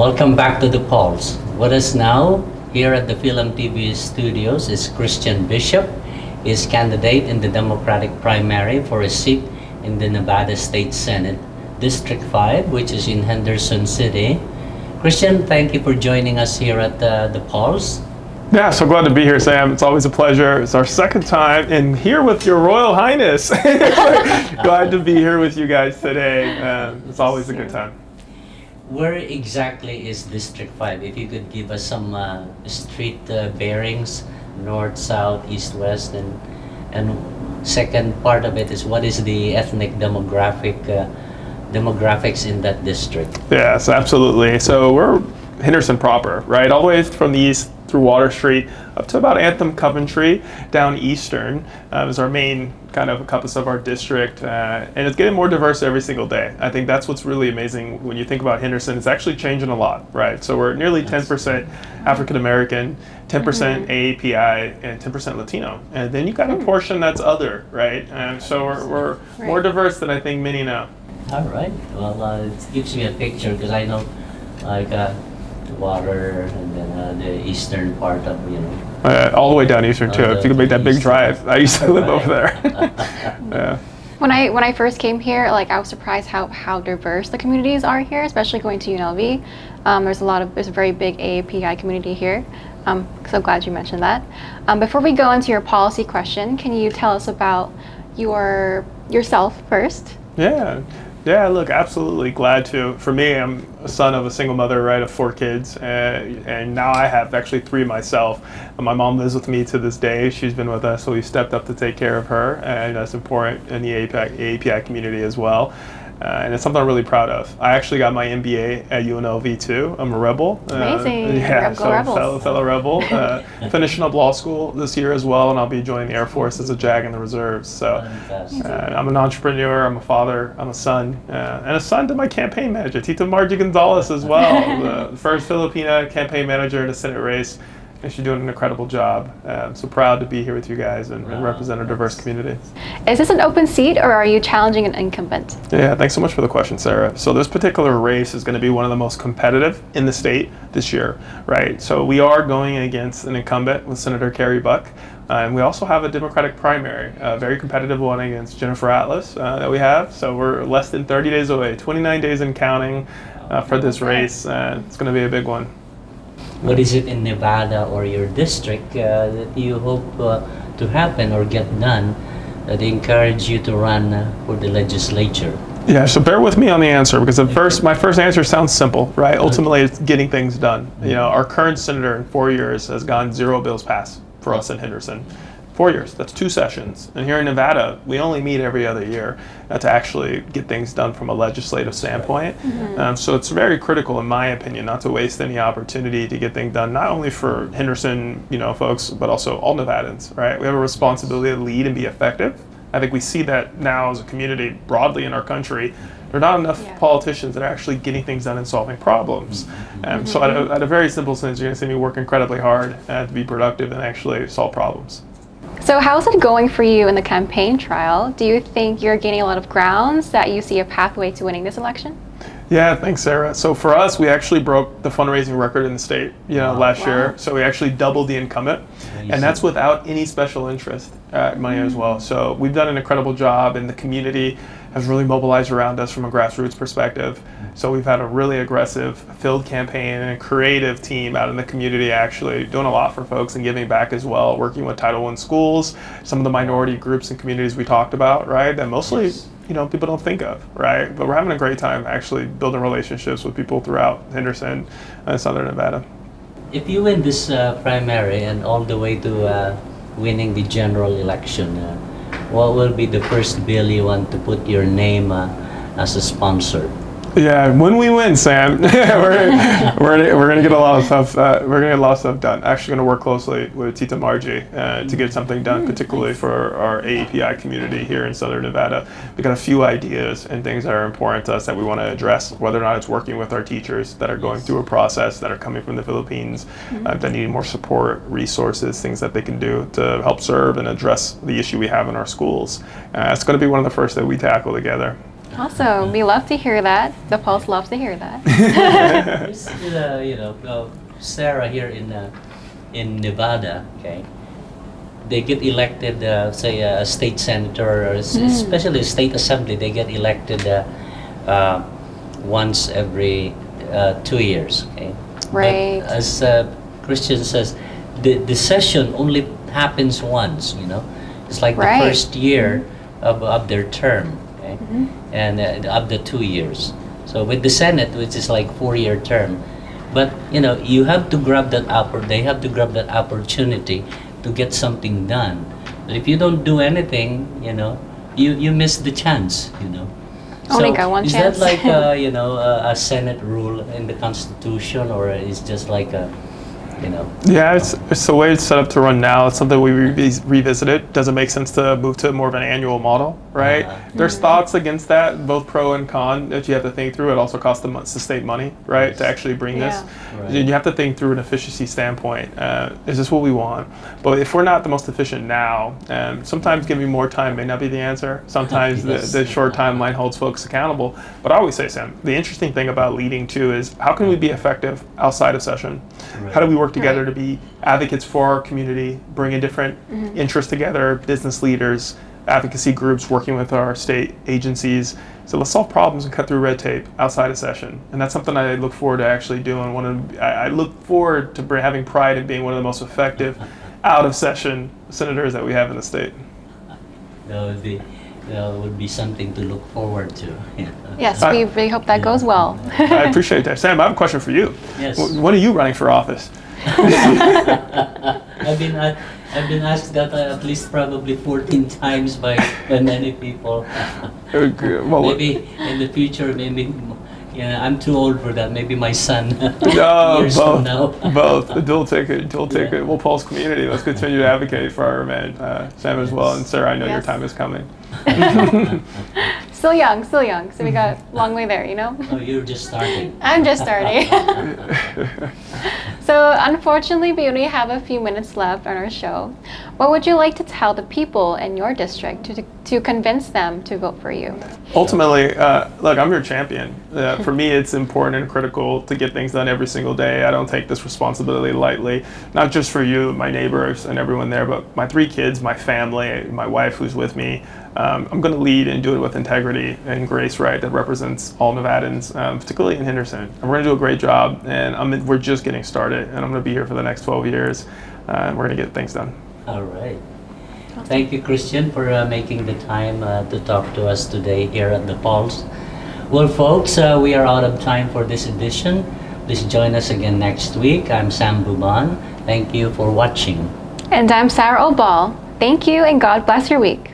Welcome back to the polls. With us now here at the Film TV studios is Christian Bishop. He is candidate in the Democratic primary for a seat in the Nevada State Senate, District 5, which is in Henderson City. Christian, thank you for joining us here at the polls. Yeah, so glad to be here, Sam. It's always a pleasure. It's our second time, and here with your Royal Highness. Glad to be here with you guys today. It's always a good time. Where exactly is District 5? If you could give us some street bearings, north, south, east, west, and second part of it is what is the ethnic demographics in that district? Yes, absolutely. So we're Henderson proper, right? All the way from the east through Water Street up to about Anthem, Coventry, down Eastern is our main kind of compass of our district, and it's getting more diverse every single day. I think that's what's really amazing when you think about Henderson. It's actually changing a lot, right? So we're nearly 10% African American, 10% AAPI, and 10% Latino, and then you got a portion that's other, right? And so we're more diverse than I think many know. All right. Well, it gives me a picture because I know, like. Water and then the eastern part of all the way down Eastern too. If you could make that big drive, I used to live over there. Yeah. When I first came here, I was surprised how diverse the communities are here, especially going to UNLV. There's a very big AAPI community here. So glad you mentioned that. Before we go into your policy question, can you tell us about yourself first? Yeah, look, absolutely glad to. For me, I'm a son of a single mother, right, of 4 kids, and now I have actually 3 myself. My mom lives with me to this day. She's been with us, so we stepped up to take care of her, and that's important in the API community as well. And it's something I'm really proud of. I actually got my MBA at UNLV too. I'm a rebel. Amazing. Fellow rebel. Finishing up law school this year as well, and I'll be joining the Air Force as a JAG in the reserves. So I'm an entrepreneur, I'm a father, I'm a son, and a son to my campaign manager, Tita Margie Gonzalez as well, the first Filipina campaign manager in a Senate race. And she's doing an incredible job. So proud to be here with you guys and represent a diverse community. Is this an open seat or are you challenging an incumbent? Yeah, thanks so much for the question, Sarah. So this particular race is going to be one of the most competitive in the state this year, right? So we are going against an incumbent with Senator Kerry Buck. And we also have a Democratic primary, a very competitive one against Jennifer Atlas that we have. So we're less than 30 days away, 29 days and counting for this race. It's going to be a big one. What is it in Nevada or your district that you hope to happen or get done that encourage you to run for the legislature? Yeah, so bear with me on the answer because my first answer sounds simple, right? Ultimately, it's getting things done. Our current senator in 4 years has gotten 0 bills passed for us in Henderson. 4 years, that's 2 sessions. And here in Nevada, we only meet every other year to actually get things done from a legislative standpoint. So it's very critical, in my opinion, not to waste any opportunity to get things done, not only for Henderson, folks, but also all Nevadans, right? We have a responsibility to lead and be effective. I think we see that now as a community broadly in our country. There are not enough politicians that are actually getting things done and solving problems. So at a very simple sense, you're going to see me work incredibly hard to be productive and actually solve problems. So how is it going for you in the campaign trail? Do you think you're gaining a lot of grounds that you see a pathway to winning this election? Yeah, thanks, Sarah. So for us, we actually broke the fundraising record in the state, last year. So we actually doubled the incumbent, and that's without any special interest money as well. So we've done an incredible job, and the community has really mobilized around us from a grassroots perspective. So we've had a really aggressive field campaign and a creative team out in the community actually doing a lot for folks and giving back as well, working with Title I schools, some of the minority groups and communities we talked about, right? That mostly people don't think of, right? But we're having a great time actually building relationships with people throughout Henderson and Southern Nevada. If you win this primary and all the way to winning the general election, what will be the first bill you want to put your name as a sponsor? Yeah, when we win, Sam, we're gonna get a lot of stuff. We're gonna get a lot of stuff done. Actually, gonna work closely with Tita Margie to get something done, particularly for our AAPI community here in Southern Nevada. We got a few ideas and things that are important to us that we want to address. Whether or not it's working with our teachers that are going through a process that are coming from the Philippines that need more support, resources, things that they can do to help serve and address the issue we have in our schools. It's going to be one of the first that we tackle together. Awesome. We love to hear that. The Pulse loves to hear that. It's, Sarah here in Nevada, okay, they get elected, say a state senator, or especially a state assembly, they get elected once every 2 years, okay. Right. But as Christian says, the session only happens once, It's like Right. the first year of their term, okay, and of the 2 years. So with the Senate, which is like 4-year term, but you have to grab that they have to grab that opportunity to get something done. But if you don't do anything, you miss the chance, Only got one is chance. that like a Senate rule in the Constitution, or is just like a Yeah, it's the way it's set up to run now. It's something we revisited. Does it make sense to move to more of an annual model, right? There's thoughts against that, both pro and con, that you have to think through. It also costs the state money, right, to actually bring this. Right. You have to think through an efficiency standpoint. Is this what we want? But if we're not the most efficient now, sometimes giving more time may not be the answer. Sometimes Yes. the short timeline holds folks accountable. But I always say, Sam, the interesting thing about leading too is how can we be effective outside of session? Right. How do we work together to be advocates for our community, bringing different interests together, business leaders, advocacy groups, working with our state agencies. So let's solve problems and cut through red tape outside of session. And that's something I look forward to actually doing. I look forward to having pride in being one of the most effective out of session senators that we have in the state. That would be something to lok forward to. Yes, we really hope that goes well. I appreciate that. Sam, I have a question for you. Yes. When are you running for office? I've been asked that at least probably 14 times by many people. Well, Maybe in the future, maybe I'm too old for that. Maybe my son years both, from now. both. A dual ticket. We'll Pulse community. Let's continue to advocate for our man, Sam, as well. And Sarah, I know your Yes. time is coming. Still young, so we got a long way there, Oh, you're just starting. I'm just starting. So unfortunately, we only have a few minutes left on our show. What would you like to tell the people in your district to convince them to vote for you? Ultimately, look, I'm your champion. For me, it's important and critical to get things done every single day. I don't take this responsibility lightly, not just for you, my neighbors, and everyone there, but my 3 kids, my family, my wife who's with me. I'm going to lead and do it with integrity and grace, right, that represents all Nevadans, particularly in Henderson. And we're going to do a great job, and we're just getting started, and I'm going to be here for the next 12 years, and we're going to get things done. All right. Thank you, Christian, for making the time to talk to us today here at the Pulse. Well, folks, we are out of time for this edition. Please join us again next week. I'm Sam Buban. Thank you for watching. And I'm Sarah Obal. Thank you, and God bless your week.